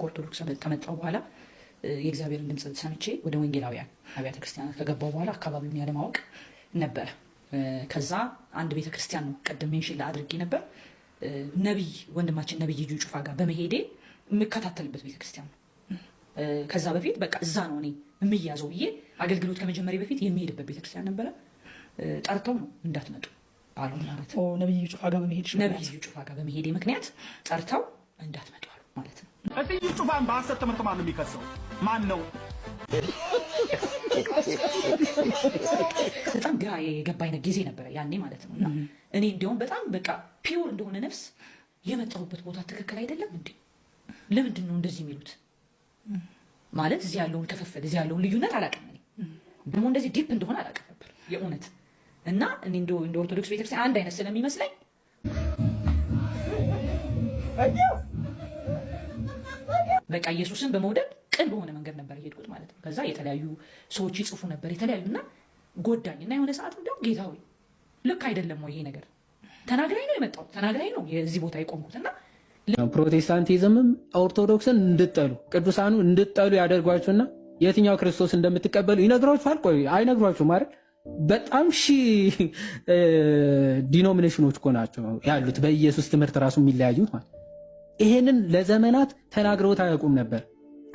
ኦርቶዶክስ ከመጣሁ በኋላ የእግዚአብሔርን ድምጽ ሰምቼ ወደ ወንጌላውያን አብያተ ክርስቲያናት ከገባሁ በኋላ አካባቢውን ያለማወቅ ነበር። ከዛ አንድ ቤተክርስቲያን ነው ቀደም ሜንሽን አድርጌ ነበር። ነብይ ወንድማችን ነብይ እዩ ጩፋ ጋር በመሄዴ የምከታተልበት ቤተክርስቲያን ነው። ከዛ በፊት በቃ እዛ ነው እኔ የምያዘው ብዬ አገልግሎት ከመጀመሪያ በፊት የሚሄድበት ቤተክርስቲያን ነበረ። ጠርተው ነው እንዳትመጡ አሉ ማለት ነው። ነብይ እዩ ጩፋ ጋር በመሄድ ነብይ እዩ ጩፋ ጋር በመሄዴ ምክንያት ጠርተው እንዳትመጡ አሉ ማለት ነው። እዩ ጩፋን በሐሰት ትምህርት ማን ነው የሚከሰው? ማን ነው? በጣም ግራ የገባ አይነት ጊዜ ነበረ ያኔ ማለት ነው። እና እኔ እንዲያውም በጣም በቃ ፒውር እንደሆነ ነፍስ የመጣሁበት ቦታ ትክክል አይደለም እንዴ? ለምንድን ነው እንደዚህ የሚሉት? ማለት እዚህ ያለውን ክፍፍል እዚህ ያለውን ልዩነት አላውቅም። እኔ ደግሞ እንደዚህ ዲፕ እንደሆነ አላውቅም ነበር የእውነት። እና እኔ እንደ ኦርቶዶክስ ቤተክርስቲያን አንድ አይነት ስለሚመስለኝ በቃ ኢየሱስን በመውደድ ቅን በሆነ መንገድ ነበር የሄድኩት ማለት ነው። ከዛ የተለያዩ ሰዎች ይጽፉ ነበር የተለያዩና ጎዳኝ። እና የሆነ ሰዓት እንደው ጌታ ሆይ ልክ አይደለም ወይ ይሄ ነገር? ተናግራኝ ነው የመጣሁት፣ ተናግራኝ ነው የዚህ ቦታ የቆምኩትና ፕሮቴስታንቲዝምም ኦርቶዶክስን እንድጠሉ ቅዱሳኑ እንድጠሉ ያደርጓችሁና የትኛው ክርስቶስ እንደምትቀበሉ ይነግሯችኋል። ቆይ አይነግሯችሁም አይደል? በጣም ዲኖሚኔሽኖች እኮ ናቸው ያሉት በኢየሱስ ትምህርት ራሱ የሚለያዩት ማለት። ይሄንን ለዘመናት ተናግረውት አያውቁም ነበር።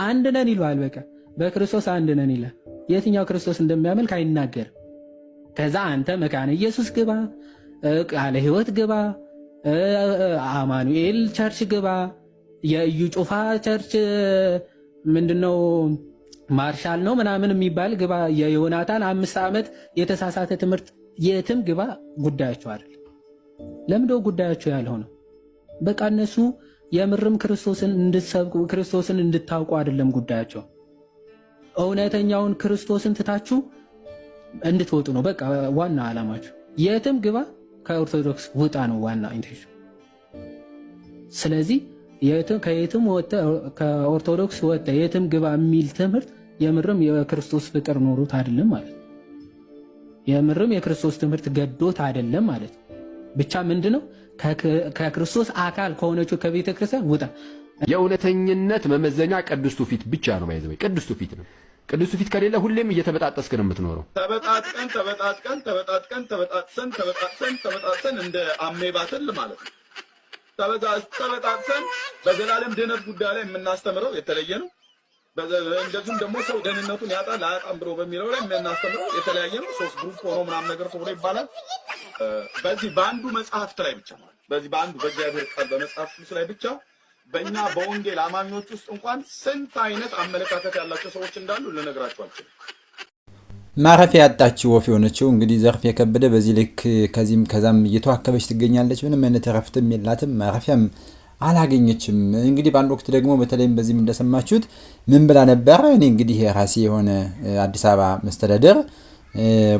አንድ ነን ይሏል። በቃ በክርስቶስ አንድ ነን ይላል። የትኛው ክርስቶስ እንደሚያመልክ አይናገርም። ከዛ አንተ መካነ ኢየሱስ ግባ፣ ቃለ ሕይወት ግባ፣ አማኑኤል ቸርች ግባ፣ የእዩ ጩፋ ቸርች ምንድነው ማርሻል ነው ምናምን የሚባል ግባ፣ የዮናታን 5 ዓመት የተሳሳተ ትምህርት የትም ግባ። ጉዳያቸው አይደል? ለምንድነው ጉዳያቸው ያልሆነው? በቃ እነሱ የምርም ክርስቶስን እንድትሰብኩ ክርስቶስን እንድታውቁ አይደለም ጉዳያቸው። እውነተኛውን ክርስቶስን ትታችሁ እንድትወጡ ነው በቃ ዋና ዓላማቸው። የትም ግባ ከኦርቶዶክስ ውጣ ነው ዋና ኢንቴንሽን። ስለዚህ ከየትም ወጣ ከኦርቶዶክስ ወጣ የትም ግባ የሚል ትምህርት የምርም የክርስቶስ ፍቅር ኖሮት አይደለም ማለት ነው። የምርም የክርስቶስ ትምህርት ገዶት አይደለም ማለት ነው። ብቻ ምንድነው ከክርስቶስ አካል ከሆነችው ከቤተ ክርስቲያን ውጣ። የእውነተኝነት መመዘኛ ቅዱስቱ ፊት ብቻ ነው። ባይዘው ቅዱስቱ ፊት ነው። ቅዱስቱ ፊት ከሌለ ሁሌም እየተበጣጠስክ ነው የምትኖረው። ተበጣጥቀን እንደ አሜባትል ማለት ነው። ተበጣጥሰን በዘላለም ድነት ጉዳይ ላይ የምናስተምረው የተለየ ነው። እንደዚሁም ደግሞ ሰው ደህንነቱን ያጣል አያጣም ብሎ በሚለው ላይ የምናስተምረው የተለያየ ነው። 3 ግሩፕ ሆኖ ምናምን ነገር ተብሎ ይባላል። በዚህ በአንዱ መጽሐፍት ላይ ብቻ በዚህ በአንዱ በእግዚአብሔር ቃል በመጽሐፍ ቅዱስ ላይ ብቻ በእኛ በወንጌል አማኞች ውስጥ እንኳን ስንት አይነት አመለካከት ያላቸው ሰዎች እንዳሉ ልነግራቸው አልችልም። ማረፊያ ያጣችው ወፍ የሆነችው እንግዲህ ዘርፌ ከበደ በዚህ ልክ ከዚህም ከዛም እየተዋከበች ትገኛለች። ምንም አይነት እረፍትም የላትም፣ ማረፊያም አላገኘችም። እንግዲህ በአንድ ወቅት ደግሞ በተለይም በዚህም እንደሰማችሁት ምን ብላ ነበር? እኔ እንግዲህ የራሴ የሆነ አዲስ አበባ መስተዳደር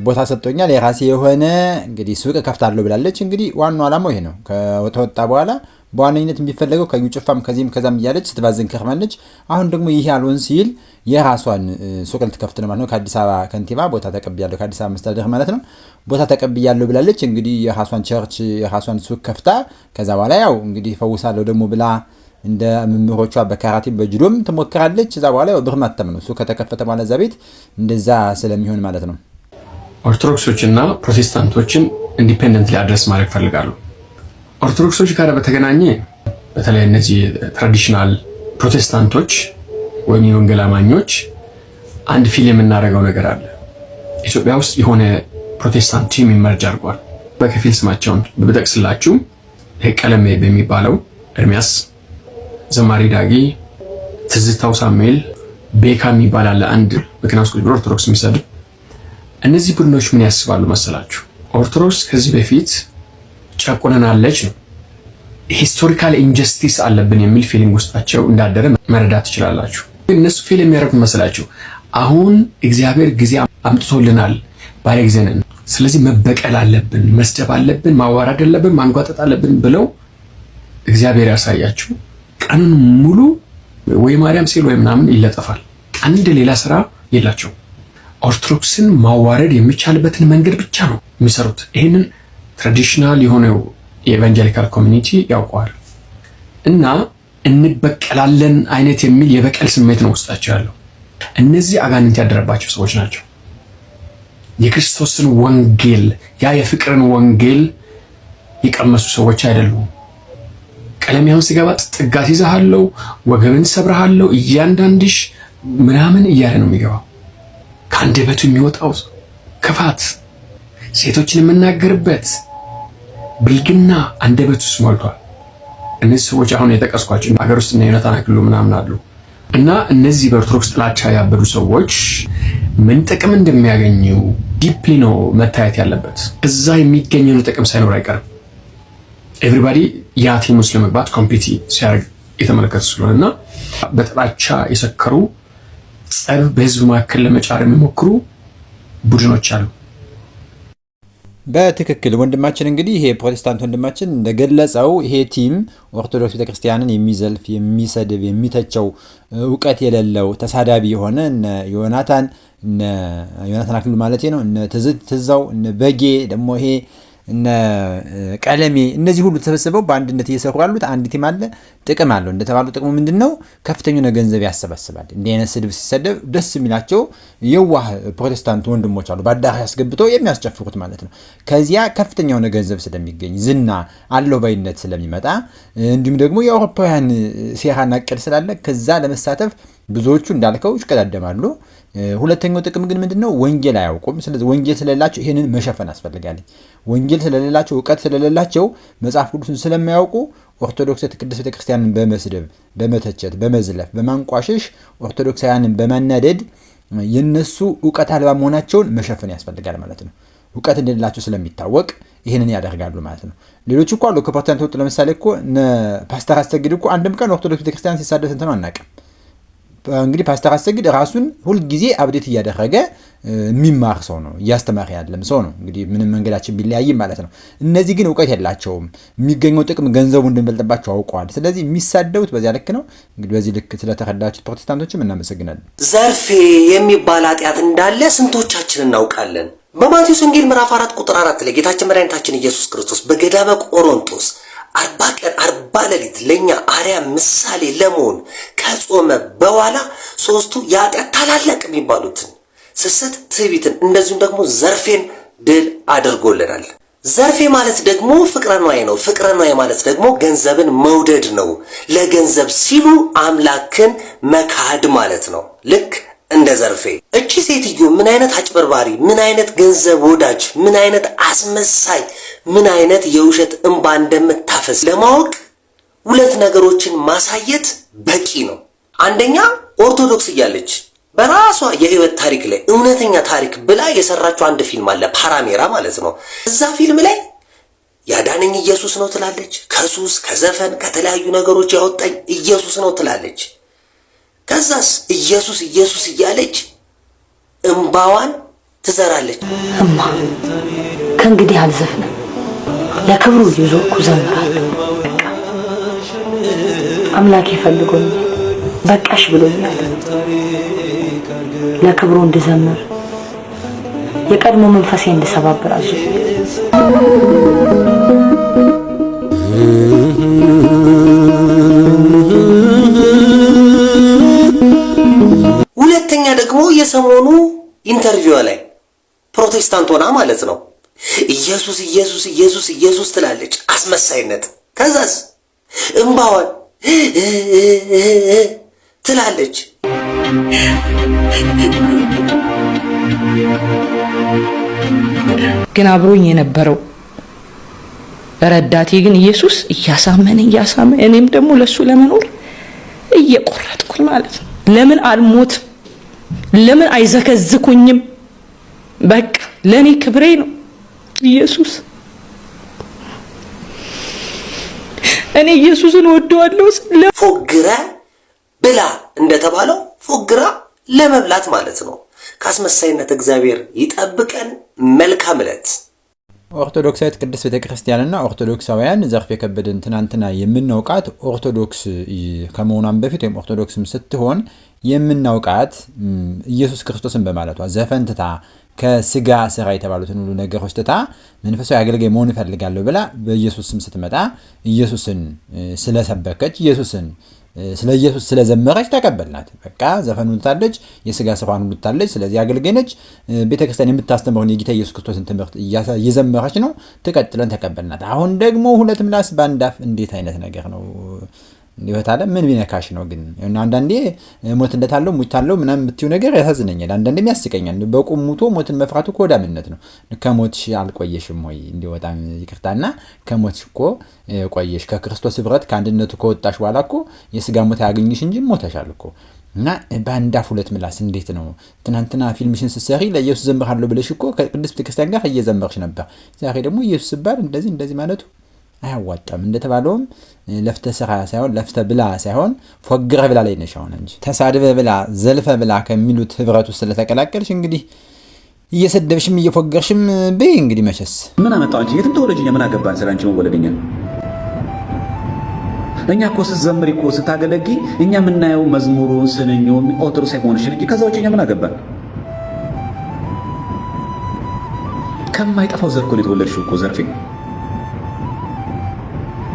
ቦታ ሰጥቶኛል፣ የራሴ የሆነ እንግዲህ ሱቅ ከፍታለሁ ብላለች። እንግዲህ ዋናው ዓላማው ይሄ ነው። ከተወጣ በኋላ በዋነኝነት የሚፈለገው ከዩ ጩፋም ከዚህም ከዛም እያለች ስትባዝን ከርማለች። አሁን ደግሞ ይህ ያልሆን ሲል የራሷን ሱቅ ልትከፍት ነው ማለት ነው። ከአዲስ አበባ ከንቲባ ቦታ ተቀብያለሁ፣ ከአዲስ አበባ መስተዳደር ማለት ነው ቦታ ተቀብያለሁ ብላለች። እንግዲህ የራሷን ቸርች የራሷን ሱቅ ከፍታ ከዛ በኋላ ያው እንግዲህ ፈውሳለሁ ደግሞ ብላ እንደ መምህሮቿ በካራቴም በጁዶም ትሞክራለች። ከዛ በኋላ ያው ብር ማተም ነው። ሱቅ ከተከፈተ በኋላ እዛ ቤት እንደዛ ስለሚሆን ማለት ነው። ኦርቶዶክሶችና ፕሮቴስታንቶችን ኢንዲፔንደንትሊ አድረስ ማድረግ ፈልጋለሁ። ኦርቶዶክሶች ጋር በተገናኘ በተለይ እነዚህ ትራዲሽናል ፕሮቴስታንቶች ወይም የወንጌል አማኞች አንድ ፊልም የምናደርገው ነገር አለ። ኢትዮጵያ ውስጥ የሆነ ፕሮቴስታንት ቲም ኢመርጅ አድርጓል። በከፊል ስማቸውን ብጠቅስላችሁ ይሄ ቀለሜ በሚባለው ኤርሚያስ፣ ዘማሪ ዳጊ፣ ትዝታው ሳሙኤል፣ ቤካ የሚባል አለ አንድ መኪና ውስጥ ብሎ ኦርቶዶክስ የሚሰድብ። እነዚህ ቡድኖች ምን ያስባሉ መሰላችሁ? ኦርቶዶክስ ከዚህ በፊት ጨቁነናለች ነው፣ ሂስቶሪካል ኢንጀስቲስ አለብን የሚል ፊሊንግ ውስጣቸው እንዳደረ መረዳት ትችላላችሁ። እነሱ ፊልም የሚያደርጉት መሰላችሁ? አሁን እግዚአብሔር ጊዜ አምጥቶልናል፣ ባለ ጊዜ ነን፣ ስለዚህ መበቀል አለብን፣ መስደብ አለብን፣ ማዋረድ አለብን፣ ማንጓጠጥ አለብን ብለው እግዚአብሔር ያሳያችሁ። ቀኑን ሙሉ ወይ ማርያም ሲል ወይ ምናምን ይለጠፋል። አንድ ሌላ ስራ የላቸው። ኦርቶዶክስን ማዋረድ የሚቻልበትን መንገድ ብቻ ነው የሚሰሩት። ይሄንን ትራዲሽናል የሆነው የኤቫንጀሊካል ኮሚኒቲ ያውቀዋል። እና እንበቀላለን አይነት የሚል የበቀል ስሜት ነው ውስጣቸው ያለው። እነዚህ አጋንንት ያደረባቸው ሰዎች ናቸው። የክርስቶስን ወንጌል ያ የፍቅርን ወንጌል የቀመሱ ሰዎች አይደሉም። ቀለሚያውን ሲገባ ጥጋት ይዛሃለው፣ ወገብን ሰብረሃለው፣ እያንዳንድሽ ምናምን እያለ ነው የሚገባው። ከአንደበቱ የሚወጣው ክፋት፣ ሴቶችን የምናገርበት ብልግና አንደበቱ ውስጥ ሞልቷል። እነዚህ ሰዎች አሁን የጠቀስኳቸው ሀገር ውስጥ እና ዮናታን አክሊሉ ምናምን አሉ እና እነዚህ በኦርቶዶክስ ጥላቻ ያበዱ ሰዎች ምን ጥቅም እንደሚያገኙ ዲፕሊ ነው መታየት ያለበት። እዛ የሚገኘው ጥቅም ሳይኖር አይቀርም። ኤቭሪባዲ ያ ቲም ውስጥ ለመግባት ኮምፒቲ ሲያደርግ የተመለከቱ ስለሆነ እና በጥላቻ የሰከሩ ጸብ በህዝብ መካከል ለመጫር የሚሞክሩ ቡድኖች አሉ። በትክክል ወንድማችን እንግዲህ ይሄ ፕሮቴስታንት ወንድማችን እንደገለጸው ይሄ ቲም ኦርቶዶክስ ቤተክርስቲያንን የሚዘልፍ የሚሰድብ የሚተቸው እውቀት የሌለው ተሳዳቢ የሆነ እነ ዮናታን አክሊሉ ማለት ነው፣ እነ ትዛው፣ እነ በጌ ደግሞ ይሄ እነ ቀለሜ እነዚህ ሁሉ ተሰብስበው በአንድነት እየሰሩ ያሉት አንድ ቲም አለ። ጥቅም አለው። እንደተባለው ጥቅሙ ምንድነው? ከፍተኛ ገንዘብ ያሰባስባል። እንዲህ አይነት ስድብ ሲሰደብ ደስ የሚላቸው የዋህ ፕሮቴስታንት ወንድሞች አሉ፣ በአዳራሽ ያስገብተው የሚያስጨፍሩት ማለት ነው። ከዚያ ከፍተኛ ገንዘብ ስለሚገኝ ዝና አለው ባይነት ስለሚመጣ እንዲሁም ደግሞ የአውሮፓውያን ሴራና እቅድ ስላለ ከዛ ለመሳተፍ ብዙዎቹ እንዳልከው ይሽቀዳደማሉ። ሁለተኛው ጥቅም ግን ምንድነው? ወንጌል አያውቁም። ስለዚህ ወንጌል ስለሌላቸው ይሄንን መሸፈን ያስፈልጋል። ወንጌል ስለሌላቸው እውቀት ስለሌላቸው መጽሐፍ ቅዱስን ስለማያውቁ ኦርቶዶክስ ቅድስት ቤተክርስቲያንን በመስደብ በመተቸት በመዝለፍ በማንቋሸሽ ኦርቶዶክሳውያንን በማናደድ የነሱ እውቀት አልባ መሆናቸውን መሸፈን ያስፈልጋል ማለት ነው። እውቀት እንደሌላቸው ስለሚታወቅ ይሄንን ያደርጋሉ ማለት ነው። ሌሎች እኮ አሉ ከፕሮቴስታንት ወጥ ለምሳሌ እኮ ፓስተር አሰግድ እኮ አንድም ቀን ኦርቶዶክስ ቤተክርስቲያን ሲሳደብ እንትን አናውቅም። እንግዲህ ፓስተር አሰግድ ራሱን ሁልጊዜ አብዴት እያደረገ የሚማር ሰው ነው፣ እያስተማረ ያለም ሰው ነው። እንግዲህ ምንም መንገዳችን ቢለያይም ማለት ነው። እነዚህ ግን እውቀት የላቸውም። የሚገኘው ጥቅም ገንዘቡ እንደሚበልጥባቸው አውቀዋል። ስለዚህ የሚሳደቡት በዚያ ልክ ነው። እንግዲህ በዚህ ልክ ስለተረዳችሁት ፕሮቴስታንቶችም እናመሰግናለን። ዘርፌ የሚባል ኃጢአት እንዳለ ስንቶቻችን እናውቃለን? በማቴዎስ ወንጌል ምዕራፍ 4 ቁጥር 4 ላይ ጌታችን መድኃኒታችን ኢየሱስ ክርስቶስ በገዳመ ቆሮንቶስ 40 ቀን 40 ሌሊት ለኛ አርያ ምሳሌ ለመሆን ከጾመ በኋላ ሶስቱ የኃጢአት ታላላቅ የሚባሉትን ስስት፣ ትዕቢትን እንደዚሁም ደግሞ ዘርፌን ድል አድርጎልናል። ዘርፌ ማለት ደግሞ ፍቅረ ነዋይ ነው። ፍቅረ ነዋይ ማለት ደግሞ ገንዘብን መውደድ ነው። ለገንዘብ ሲሉ አምላክን መካድ ማለት ነው። ልክ እንደ ዘርፌ። እቺ ሴትዮ ምን አይነት አጭበርባሪ፣ ምን አይነት ገንዘብ ወዳጅ፣ ምን አይነት አስመሳይ፣ ምን አይነት የውሸት እንባ እንደምታፈስ ለማወቅ ሁለት ነገሮችን ማሳየት በቂ ነው። አንደኛ ኦርቶዶክስ እያለች በራሷ የህይወት ታሪክ ላይ እውነተኛ ታሪክ ብላ የሰራችው አንድ ፊልም አለ፣ ፓራሜራ ማለት ነው። እዛ ፊልም ላይ ያዳነኝ ኢየሱስ ነው ትላለች። ከሱስ ከዘፈን ከተለያዩ ነገሮች ያወጣኝ ኢየሱስ ነው ትላለች። ከዛስ ኢየሱስ ኢየሱስ እያለች እንባዋን ትዘራለች። እማ ከእንግዲህ አልዘፍንም፣ ለክብሩ እየዞርኩ ዘምራለሁ። አምላኬ ፈልጎኛል፣ በቃሽ ብሎኛል። ለክብሩ እንድዘምር የቀድሞ መንፈሴ እንድሰባብር አዙ። ሁለተኛ ደግሞ የሰሞኑ ኢንተርቪው ላይ ፕሮቴስታንት ሆና ማለት ነው ኢየሱስ ኢየሱስ ኢየሱስ ኢየሱስ ትላለች፣ አስመሳይነት። ከዛስ እንባዋን ትላለች። ግን አብሮኝ የነበረው ረዳቴ ግን ኢየሱስ እያሳመነኝ እኔም ደግሞ ለሱ ለመኖር እየቆረጥኩኝ ማለት ነው። ለምን አልሞትም? ለምን አይዘከዝኩኝም? በቃ ለኔ ክብሬ ነው ኢየሱስ። እኔ ኢየሱስን ወደዋለሁ። ፎግረ ብላ እንደተባለው ፎግራ ለመብላት ማለት ነው። ካስመሳይነት እግዚአብሔር ይጠብቀን። መልካም ዕለት ኦርቶዶክሳዊት ቅድስት ቤተክርስቲያንና ኦርቶዶክሳውያን ዘርፌ ከበደን ትናንትና የምናውቃት ኦርቶዶክስ ከመሆኗን በፊት ወይም ኦርቶዶክስም ስትሆን የምናውቃት ኢየሱስ ክርስቶስን በማለቷ ዘፈንትታ ከስጋ ስራ የተባሉትን ሁሉ ነገሮች ትታ መንፈሳዊ አገልጋይ መሆን እፈልጋለሁ ብላ በኢየሱስ ስም ስትመጣ ኢየሱስን ስለሰበከች ኢየሱስን ስለ ኢየሱስ ስለዘመረች ተቀበልናት። በቃ ዘፈኑን ታለች፣ የስጋ ስራዋን ሁሉ ታለች። ስለዚህ አገልጋይ ነች። ቤተክርስቲያን የምታስተምረውን የጌታ ኢየሱስ ክርስቶስን ትምህርት እየዘመረች ነው። ተቀጥለን ተቀበልናት። አሁን ደግሞ ሁለት ምላስ በአንድ አፍ! እንዴት አይነት ነገር ነው? ይወታለ ምን ቢነካሽ ነው ግን? እና አንዳንዴ ሞት እንደታለው ሙታለው ምናምን የምትይው ነገር ያሳዝነኛል። አንዳንዴም ያስቀኛል። በቁም ሙቶ ሞትን መፍራቱ እኮ ወዳምነት ነው። ከሞትሽ አልቆየሽም ወይ? እንዲህ በጣም ይቅርታና ከሞትሽ እኮ ቆየሽ። ከክርስቶስ ህብረት ከአንድነቱ ከወጣሽ በኋላ እኮ የስጋ ሞት ያገኝሽ እንጂ ሞተሻል እኮ። እና በአንድ አፍ ሁለት ምላስ እንዴት ነው? ትናንትና ፊልምሽን ስትሰሪ ለኢየሱስ ዘምራለሁ ብለሽ እኮ ከቅድስት ቤተክርስቲያን ጋር እየዘመርሽ ነበር። ዛሬ ደግሞ ኢየሱስ ሲባል እንደዚህ ማለቱ አያዋጣም። እንደተባለውም ለፍተ ስራ ሳይሆን ለፍተ ብላ ሳይሆን ፎግረ ብላ ላይ ነሽ አሁን እንጂ ተሳድበ ብላ ዘልፈ ብላ ከሚሉት ህብረቱ ስለተቀላቀልሽ እንግዲህ እየሰደብሽም እየፎገርሽም በይ እንግዲህ መቸስ ምን አመጣው እንጂ የትም ተወለጅኛ ምን አገባን ስላንቺ መወለድኛ። እኛ እኮ ስትዘምሪ እኮ ስታገለጊ እኛ የምናየው መዝሙሩን ስንኙን ኦርቶዶክስ አይሆንሽን እንጂ ከዛ ውጭ እኛ ምን አገባን? ከማይጠፋው ዘር እኮ ነው የተወለድሽው እኮ ዘርፌ።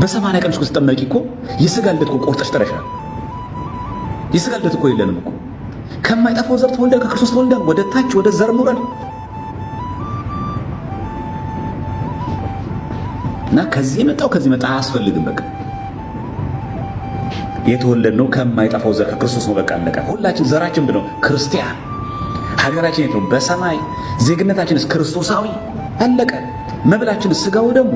በ80 ቀንሽ እኮ ስትጠመቂ እኮ የስጋ ልደት እኮ ቆርጠሽ ተረሻል። የስጋ ልደት እኮ የለንም እኮ ከማይጠፋው ዘር ተወልደን ከክርስቶስ ተወልደን ወደ ታች ወደ ዘር ኑረን እና ከዚህ መጣ አያስፈልግም። በቃ የተወለድነው ከማይጠፋው ዘር ከክርስቶስ ነው። በቃ አለቀ። ሁላችን ዘራችን ብለው ክርስቲያን፣ ሀገራችን የት ነው? በሰማይ። ዜግነታችንስ ክርስቶሳዊ፣ አለቀ። መብላችንስ ስጋው ደግሞ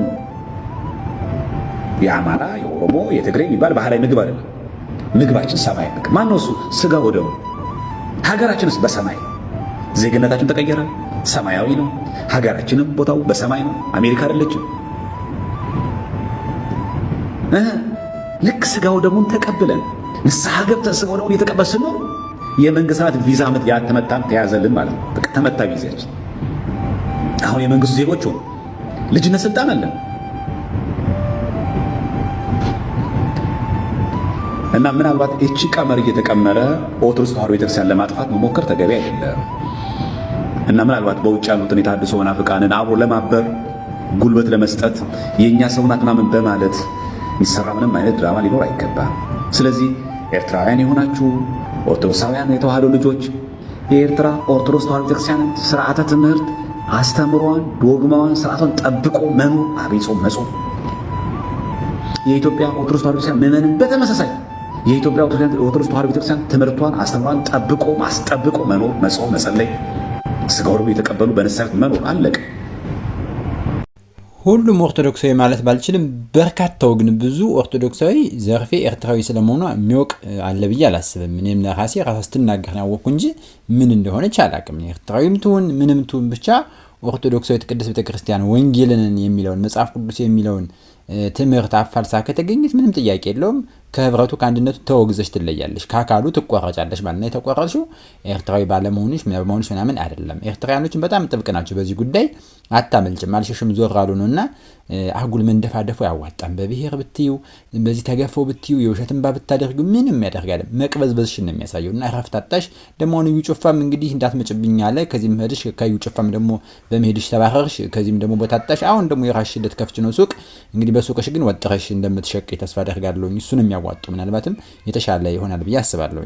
የአማራ የኦሮሞ የትግሬ የሚባል ባህላዊ ምግብ አይደለም። ምግባችን ሰማይ ምግብ። ማነው እሱ? ስጋ ወደሙ። ሀገራችንስ በሰማይ። ዜግነታችን ተቀየረ፣ ሰማያዊ ነው። ሀገራችንም ቦታው በሰማይ ነው። አሜሪካ አይደለችም። ልክ ስጋ ወደሙን ተቀብለን ንስሐ ገብተን ስጋ ወደሙን እየተቀበልን ስንኖር የመንግስት ሰዓት ቪዛ ዓመት ያተመታን ተያዘልን ማለት ነው። በቃ ተመታ ቪዛችን። አሁን የመንግስቱ ዜጎች ሆኑ። ልጅነት ስልጣን አለን እና ምናልባት እቺ ቀመር እየተቀመረ ኦርቶዶክስ ተዋሕዶ ቤተክርስቲያን ለማጥፋት መሞከር ተገቢ አይደለም። እና ምናልባት በውጭ ያሉትን የታድሶ መናፍቃንን አብሮ ለማበር ጉልበት ለመስጠት የኛ ሰው ናት ምናምን በማለት የሚሰራ ምንም አይነት ድራማ ሊኖር አይገባም። ስለዚህ ኤርትራውያን የሆናችሁ ኦርቶዶክሳውያን የተዋሕዶ ልጆች የኤርትራ ኦርቶዶክስ ተዋሕዶ ቤተክርስቲያን ስርዓተ ትምህርት አስተምሯን፣ ዶግማዋን፣ ስርዓቷን ጠብቆ መኖር፣ አብይ ጾም መጾም፣ የኢትዮጵያ ኦርቶዶክስ ተዋሕዶ ቤተክርስቲያን ምዕመናን በተመሳሳይ የኢትዮጵያ ኦርቶዶክስ ተዋሕዶ ቤተክርስቲያን ትምህርቷን አስተምሯን ጠብቆ ማስጠብቆ መኖር፣ መጾም፣ መጸለይ፣ ስጋው ደግሞ የተቀበሉ በንስሐ መኖር፣ አለቀ። ሁሉም ኦርቶዶክሳዊ ማለት ባልችልም በርካታው ግን ብዙ ኦርቶዶክሳዊ ዘርፌ ኤርትራዊ ስለመሆኗ የሚያውቅ አለ ብዬ አላስብም። እኔም ለራሴ ራሷ ስትናገር ያወቅኩ እንጂ ምን እንደሆነች አላውቅም። ኤርትራዊም ትሁን ምንም ትሁን ብቻ ኦርቶዶክሳዊት ቅድስት ቤተክርስቲያን ወንጌልን የሚለውን መጽሐፍ ቅዱስ የሚለውን ትምህርት አፋልሳ ከተገኘች ምንም ጥያቄ የለውም ከህብረቱ ከአንድነቱ ተወግዘሽ ትለያለሽ፣ ከአካሉ ትቆረጫለሽ ማለት ነው። የተቆረጥሽው ኤርትራዊ ባለመሆንሽ ምናምን አይደለም። ኤርትራውያኖችን በጣም ጥብቅ ናቸው በዚህ ጉዳይ። አታመልጭም፣ አልሸሽም ዞር አሉ ነው እና አጉል መንደፋደፉ ያዋጣም። በብሔር ብትዩ በዚህ ተገፈው ብትዩ የውሸት እንባ ብታደርጉ ምንም ያደርጋል፣ መቅበዝበዝሽን ነው የሚያሳየው። እና ረፍት አጣሽ። ደግሞ አሁን እዩ ጩፋም እንግዲህ እንዳትመጭብኝ አለ። ከዚህም ሄድሽ ከዩ ጩፋም ደግሞ በመሄድሽ ተባረርሽ። ከዚህም ደግሞ ቦታጣሽ። አሁን ደግሞ የራስሽ ልትከፍቺ ነው ሱቅ። እንግዲህ በሱቅሽ ግን ወጥረሽ እንደምትሸቅ ተስፋ አደርጋለሁ። እሱንም ያዋጡ ምናልባትም የተሻለ ይሆናል ብዬ አስባለሁ።